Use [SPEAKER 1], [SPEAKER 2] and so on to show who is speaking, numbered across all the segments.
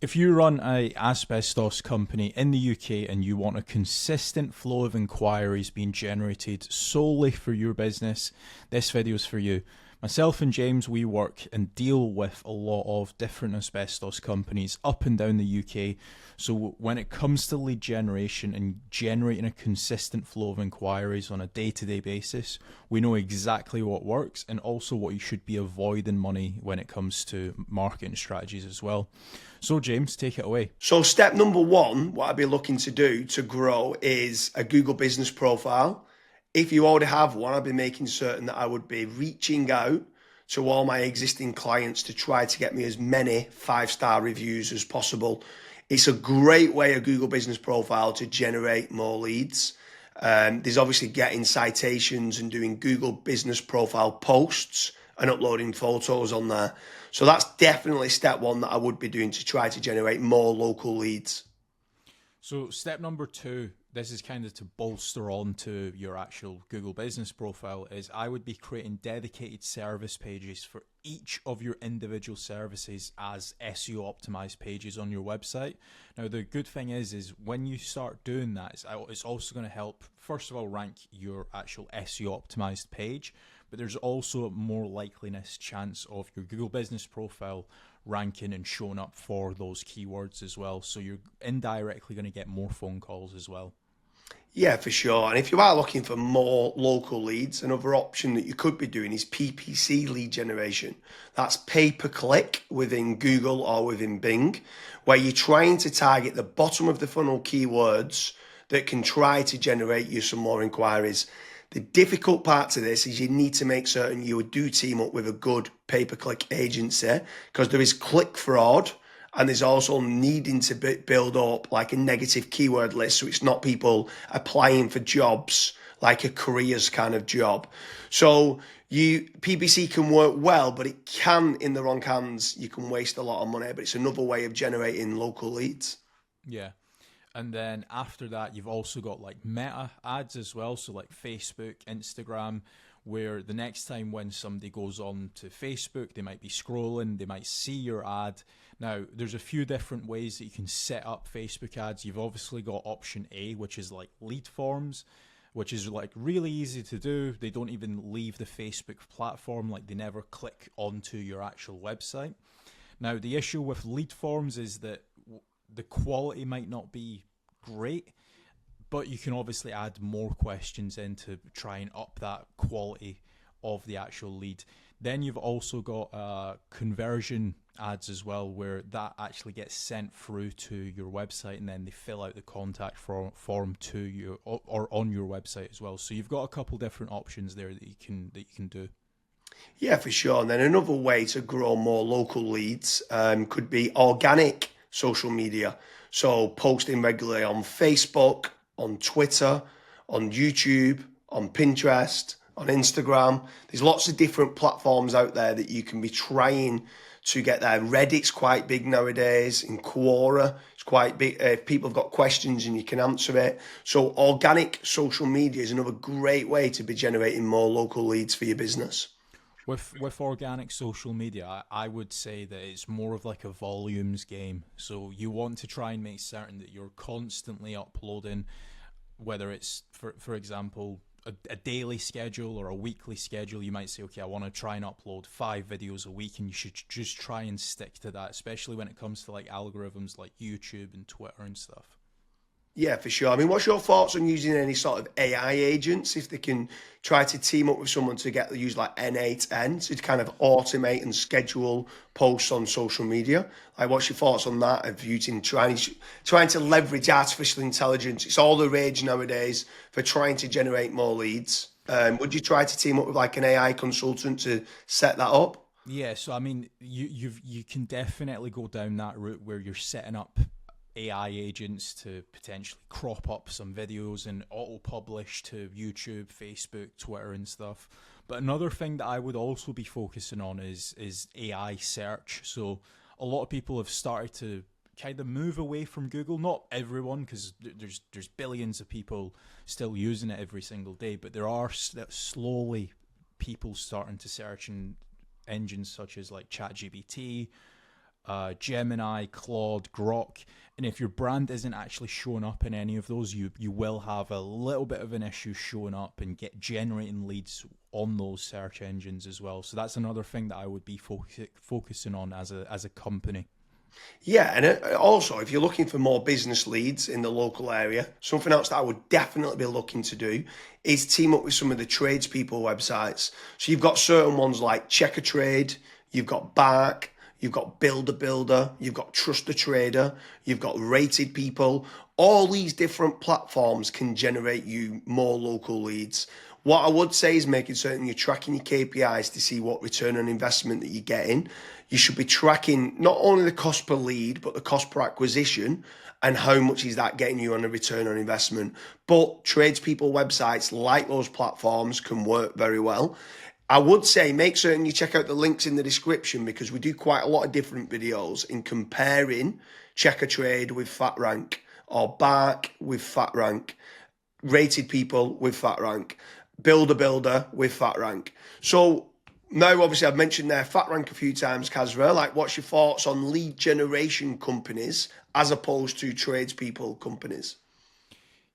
[SPEAKER 1] If you run a asbestos company in the UK and you want a consistent flow of inquiries being generated solely for your business, this video is for you. Myself and James, we work and deal with a lot of different asbestos companies up and down the UK. So when it comes to lead generation and generating a consistent flow of inquiries on a day-to-day basis, we know exactly what works and also what you should be avoiding money when it comes to marketing strategies as well. So James, take it away.
[SPEAKER 2] So step number one, what I'd be looking to do to grow is a Google business profile. If you already have one, I'd be making certain that I would be reaching out to all my existing clients to try to get me as many 5-star reviews as possible. It's a great way, a Google business profile, to generate more leads. There's obviously getting citations and doing Google business profile posts and uploading photos on there. So that's definitely step one that I would be doing to try to generate more local leads.
[SPEAKER 1] So step number two, this is kind of to bolster on to your actual Google business profile, is I would be creating dedicated service pages for each of your individual services as SEO optimized pages on your website. Now, the good thing is when you start doing that, it's also going to help, first of all, rank your actual SEO optimized page, but there's also a more likeliness chance of your Google business profile ranking and showing up for those keywords as well. So you're indirectly going to get more phone calls as well.
[SPEAKER 2] Yeah, for sure. And if you are looking for more local leads, another option that you could be doing is PPC lead generation. That's pay per click within Google or within Bing, where you're trying to target the bottom of the funnel keywords that can try to generate you some more inquiries. The difficult part to this is you need to make certain you do team up with a good pay-per-click agency, because there is click fraud and there's also needing to build up like a negative keyword list, so it's not people applying for jobs like a careers kind of job. So PPC can work well, but it can, in the wrong hands, you can waste a lot of money, but it's another way of generating local leads.
[SPEAKER 1] Yeah. And then after that, you've also got like meta ads as well. So like Facebook, Instagram, where the next time when somebody goes on to Facebook, they might be scrolling, they might see your ad. Now, there's a few different ways that you can set up Facebook ads. You've obviously got option A, which is like lead forms, which is like really easy to do. They don't even leave the Facebook platform, like they never click onto your actual website. Now, the issue with lead forms is that the quality might not be great, but you can obviously add more questions in to try and up that quality of the actual lead. Then you've also got conversion ads as well, where that actually gets sent through to your website and then they fill out the contact form to you or on your website as well. So you've got a couple different options there that you can do.
[SPEAKER 2] Yeah, for sure. And then another way to grow more local leads could be organic social media. So posting regularly on Facebook, on Twitter, on YouTube, on Pinterest, on Instagram. There's lots of different platforms out there that you can be trying to get there. Reddit's quite big nowadays. In Quora, it's quite big. If people have got questions and you can answer it. So organic social media is another great way to be generating more local leads for your business.
[SPEAKER 1] With organic social media, I would say that it's more of like a volumes game. So you want to try and make certain that you're constantly uploading, whether it's, for example, a daily schedule or a weekly schedule. You might say, okay, I want to try and upload 5 videos a week, and you should just try and stick to that, especially when it comes to like algorithms like YouTube and Twitter and stuff.
[SPEAKER 2] Yeah, for sure. I mean, what's your thoughts on using any sort of AI agents, if they can try to team up with someone to use like N8N to kind of automate and schedule posts on social media? Like, what's your thoughts on that, of using trying to leverage artificial intelligence? It's all the rage nowadays for trying to generate more leads. Would you try to team up with like an AI consultant to set that up?
[SPEAKER 1] Yeah, so I mean, you can definitely go down that route where you're setting up AI agents to potentially crop up some videos and auto-publish to YouTube, Facebook, Twitter and stuff. But another thing that I would also be focusing on is AI search. So a lot of people have started to kind of move away from Google. Not everyone, because there's billions of people still using it every single day, but there are slowly people starting to search in engines such as like ChatGPT, Gemini, Claude, Grok. And if your brand isn't actually showing up in any of those, you will have a little bit of an issue showing up and get generating leads on those search engines as well. So that's another thing that I would be focusing on as a company.
[SPEAKER 2] Yeah, and also if you're looking for more business leads in the local area, something else that I would definitely be looking to do is team up with some of the tradespeople websites. So you've got certain ones like Checker Trade, you've got Bark, you've got Builder Builder, you've got Trust the Trader, you've got Rated People. All these different platforms can generate you more local leads. What I would say is making certain you're tracking your KPIs to see what return on investment that you're getting. You should be tracking not only the cost per lead, but the cost per acquisition and how much is that getting you on a return on investment. But tradespeople websites like those platforms can work very well. I would say make certain you check out the links in the description because we do quite a lot of different videos in comparing Checker Trade with FatRank or Bark with FatRank, Rated People with FatRank, Builder with FatRank. So now, obviously, I've mentioned there FatRank a few times, Kasra. Like, what's your thoughts on lead generation companies as opposed to tradespeople companies?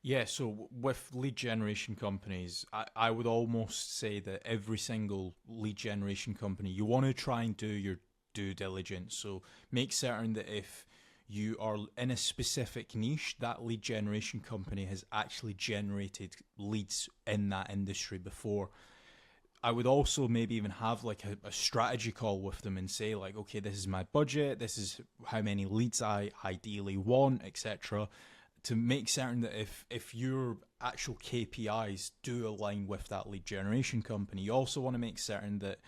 [SPEAKER 1] Yeah, so with lead generation companies, I would almost say that every single lead generation company, you want to try and do your due diligence. So make certain that if you are in a specific niche, that lead generation company has actually generated leads in that industry before. I would also maybe even have like a strategy call with them and say like, okay, this is my budget, this is how many leads I ideally want, etc. To make certain that if your actual KPIs do align with that lead generation company, you also want to make certain that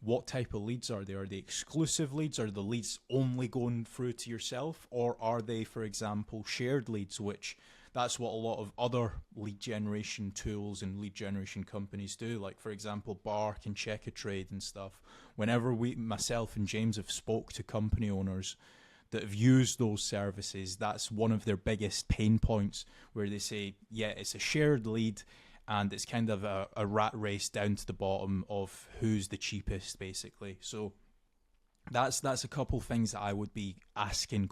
[SPEAKER 1] what type of leads are they? Are they exclusive leads? Are the leads only going through to yourself? Or are they, for example, shared leads, which that's what a lot of other lead generation tools and lead generation companies do. Like, for example, Bark and Checker Trade and stuff. Whenever myself and James have spoke to company owners that have used those services, that's one of their biggest pain points where they say, yeah, it's a shared lead and it's kind of a rat race down to the bottom of who's the cheapest, basically. So that's a couple things that I would be asking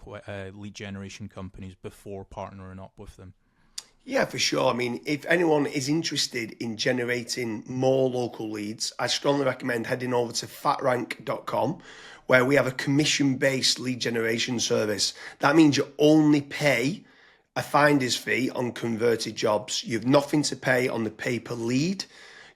[SPEAKER 1] lead generation companies before partnering up with them.
[SPEAKER 2] Yeah, for sure. I mean, if anyone is interested in generating more local leads, I strongly recommend heading over to fatrank.com, where we have a commission-based lead generation service. That means you only pay a finder's fee on converted jobs. You have nothing to pay on the pay per lead.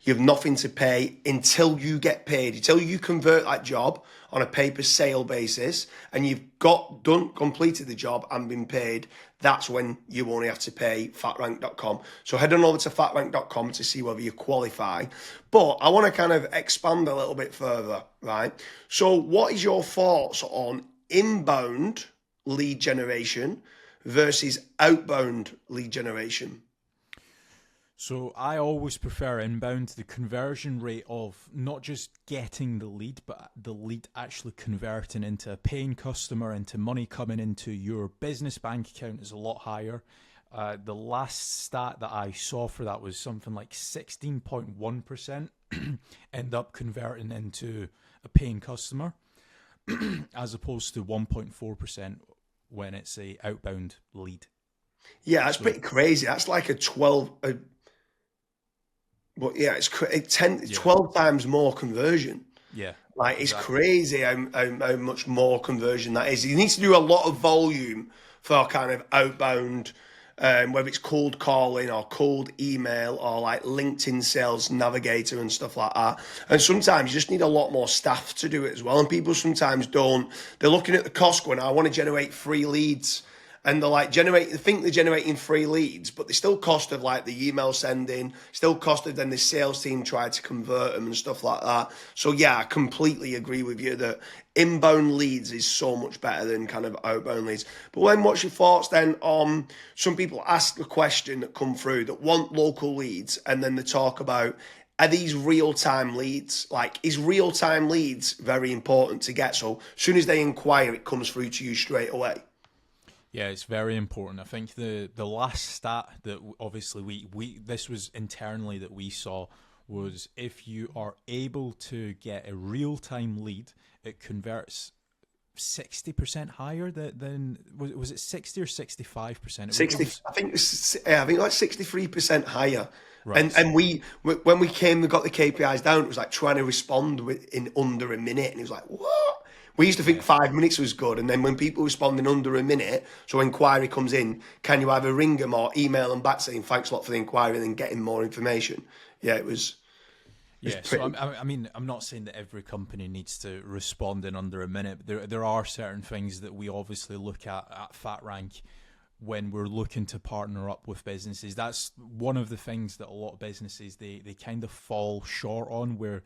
[SPEAKER 2] You have nothing to pay until you get paid, until you convert that job on a pay per sale basis and you've completed the job and been paid. That's when you only have to pay fatrank.com. So head on over to fatrank.com to see whether you qualify. But I want to kind of expand a little bit further, right? So what is your thoughts on inbound lead generation versus outbound lead generation?
[SPEAKER 1] So I always prefer inbound. The conversion rate of not just getting the lead, but the lead actually converting into a paying customer, into money coming into your business bank account is a lot higher. The last stat that I saw for that was something like 16.1% end up converting into a paying customer, as opposed to 1.4% when it's a outbound lead.
[SPEAKER 2] Yeah, that's
[SPEAKER 1] So
[SPEAKER 2] pretty crazy. That's like a 12, but yeah, it's 10,
[SPEAKER 1] yeah,
[SPEAKER 2] 12 times more conversion.
[SPEAKER 1] yeah,
[SPEAKER 2] Like, it's
[SPEAKER 1] exactly.
[SPEAKER 2] crazy how much more conversion that is. You need to do a lot of volume for kind of outbound, whether it's cold calling or cold email or like LinkedIn Sales Navigator and stuff like that. And sometimes you just need a lot more staff to do it as well. And people sometimes don't. They're looking at the cost going, I want to generate free leads. And they're like they think they're generating free leads, but they still cost of like the email sending, still cost of then the sales team try to convert them and stuff like that. So yeah, I completely agree with you that inbound leads is so much better than kind of outbound leads. But when what's your thoughts then on some people ask the question that come through that want local leads and then they talk about are these real-time leads? Like, is real-time leads very important to get? So as soon as they inquire, it comes through to you straight away.
[SPEAKER 1] Yeah, it's very important. I think the last stat that obviously we this was internally that we saw was if you are able to get a real time lead, it converts 60% higher than was it 60 or 65%?
[SPEAKER 2] 60, I think I think like 63% higher.
[SPEAKER 1] Right.
[SPEAKER 2] And when we got the KPIs down, it was like trying to respond in under a minute, and it was like, what? We used to think
[SPEAKER 1] Yeah.
[SPEAKER 2] 5 minutes was good, and then when people respond in under a minute, so inquiry comes in, can you either ring them or email them back saying thanks a lot for the inquiry, and then getting more information? Yeah, it was
[SPEAKER 1] Yeah, so
[SPEAKER 2] pretty.
[SPEAKER 1] I mean, I'm not saying that every company needs to respond in under a minute, but there are certain things that we obviously look at FatRank when we're looking to partner up with businesses. That's one of the things that a lot of businesses they kind of fall short on, where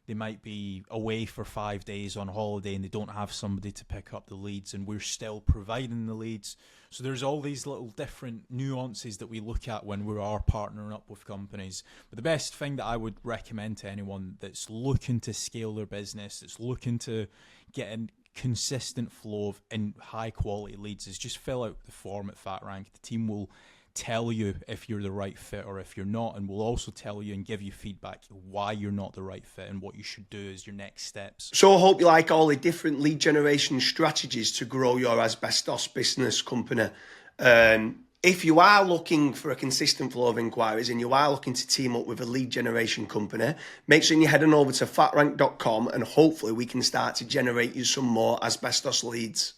[SPEAKER 1] they might be away for 5 days on holiday and they don't have somebody to pick up the leads, and we're still providing the leads. So there's all these little different nuances that we look at when we are partnering up with companies. But the best thing that I would recommend to anyone that's looking to scale their business, that's looking to get a consistent flow of and high quality leads, is just fill out the form at FatRank. The team will tell you if you're the right fit or if you're not, and we'll also tell you and give you feedback why you're not the right fit and what you should do as your next steps.
[SPEAKER 2] So I hope you like all the different lead generation strategies to grow your asbestos business company. If you are looking for a consistent flow of inquiries and you are looking to team up with a lead generation company, make sure you head on over to fatrank.com, and hopefully we can start to generate you some more asbestos leads.